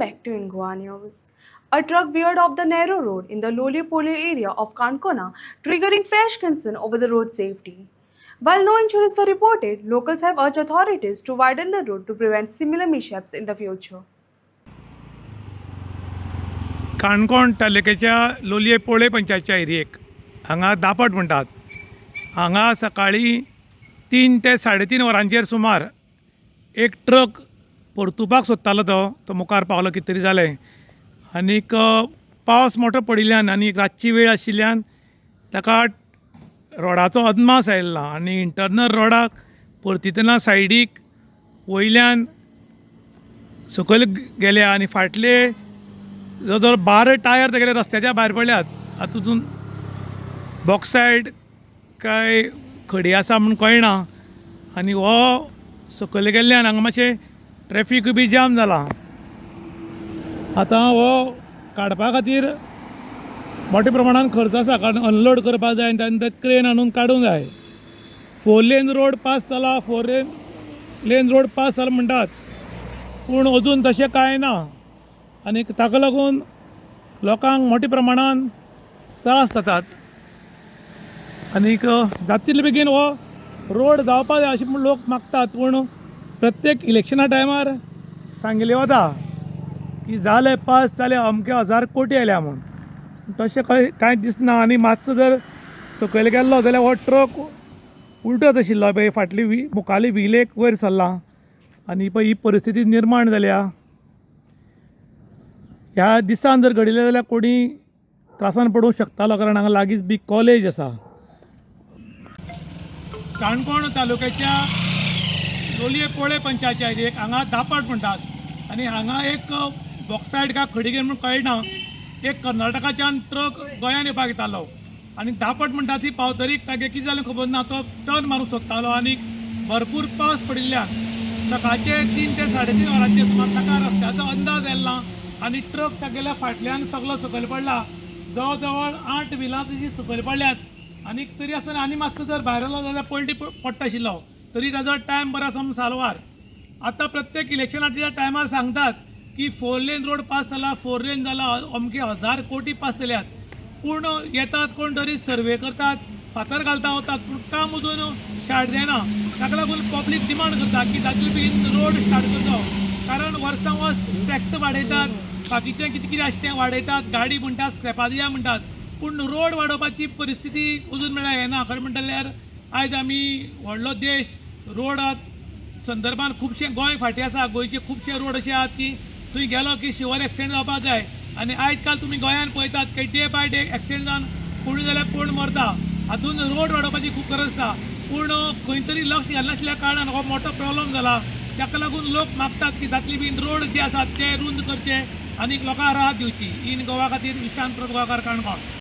back to Ingwa News. A truck veered off the narrow road in the Lolye-Pole area of Kankona, triggering fresh concern over the road safety. While no injuries were reported, locals have urged authorities to widen the road to prevent similar mishaps in the future. Canacona तालुक्याच्या लोलये पोळे पंचायतच्या एरियेक हांगा दापट म्हणटात. हांगा सकाळी 3 ते 3:30 वरांचेर सुमार एक ट्रक परतुपाक सोदतालो तो मुखार पावलो कितें तरी जालें आनीक पावस मोठो पडिल्ल्यान आनी रातची वेळ आशिल्ल्यान ताका रोडाचो अदमास आयिल्लो आनी इंटर्नल रोडाक परतितना सायडीक वयल्यान सकयल गेल्या आनी फाटले जवळ जवळ 12 टायर तेगेले रस्त्याच्या भायर पडल्यात. हातूंत बॉक्सायड काय खडी आसा म्हूण कळना आनी हो सकयल गेल्ल्यान हांगा मातशें ट्रॅफिक बी जाम जाला. आतां हो काडपा खातीर मोठ्या प्रमाणान खर्च आसा, कारण अनलोड करपाक जाय आनी ताणें क्रेन हाडून काडूंक जाय. 4 लेन रोड पास जाला, 4 लेन रोड पास जाला म्हणटात, पूण अजून तशें कांय ना आनी ताका लागून लोकांक मोठ्या प्रमाणान त्रास जातात. आनीक जाता तितले बेगीन हो रोड जावपा जाय अशें म्हूण लोक मागतात, पूण प्रत्येक इलेक्शना टायमार सांगिल्लें वता की जाले पास जाले अमके 1000 कोटी आयल्या म्हूण. तशें कांय दिसना आनी मातसो जर सकयल गेल्लो जाल्यार हो ट्रक उलटत आशिल्लो पळय, फाटली मुखाली व्हील एक वयर सरला आनी पळय ही परिस्थिती निर्माण जाल्या. ह्या दिसान जर घडिल्लें जाल्यार कोणी त्रासान पडूंक शकतालो, कारण हांगा लागींच बी कॉलेज आसा. काणकोण तालुक्याच्या लोलये पोळे पंचायतच्या एरियेक हांगा दापट म्हणटात आनी हांगा एक बॉक्सायड काय खडी घेवन म्हूण कळना एक कर्नाटकाच्यान ट्रक गोंयांत येवपाक येतालो आनी दापट म्हणटा ती पावतरीक तागे कितें जालें खबर ना, तो टर्न मारूंक सोदतालो आनी भरपूर पावस पडिल्ल्यान सकाळचे 3 ते 3:30 वरांचेर सुमार ताका रस्त्याचो अंदाज येयला आनी ट्रक तागेल्या फाटल्यान सगळो सकयल पडला. जवळ जवळ 8 व्हिलां ताजी सकयल पडल्यात आनी तरी आसतना आनी मातसो जर भायर आयलो जाल्यार पलटी पडटा आशिल्लो, तरी ताजो टायम बरो आसा म्हूण सालवार. आतां प्रत्येक इलेक्शनाच्या टायमार सांगतात की 4 लेन रोड पास जाला, 4 लेन जाला, अमके 1000 कोटी पास जाल्यात, पूण येतात कोण तरी सर्वे करतात, फातर घालता वतात, पूण काम अजून स्टार्ट जायना. ताका लागून पब्लीक डिमांड करता की तातूंत बीन रोड स्टार्ट करचो, कारण वर्सां वर्स टॅक्स वाडयतात, बाकीचें कितें कितें आसा तें वाडयतात, गाडी म्हणटात, स्क्रॅपा दिया म्हणटात, पूण रोड वाडोवपाची परिस्थिती अजून मेळ्ळ्यार येना. खरें म्हणटा जाल्यार आयज आमी व्हडलो देश रोडात संदर्भान खुबशे गोंय फाटीं आसा. गोंयचे खुबशे रोड अशे आसात की थंय गेलो की शिवर एक्सिडेंट जावपाक जाय आनी आयज काल तुमी गोंयांत पळयतात की डे बाय डे एक्सिडेंट जावन कोणी जाल्यार कोण मरता. हातूंत रोड वाडोवपाची खूब गरज आसा, पूण खंय तरी लक्ष घालनाशिल्ल्या कारणान हो मोठो प्रॉब्लम जाला. ताका लागून लोक मागतात की जातले बीन रोड जे आसात ते रुंद करचे आनी लोकांक राहत दिवची. इन गोवा खातीर विशांत गोवाकार काणकोण.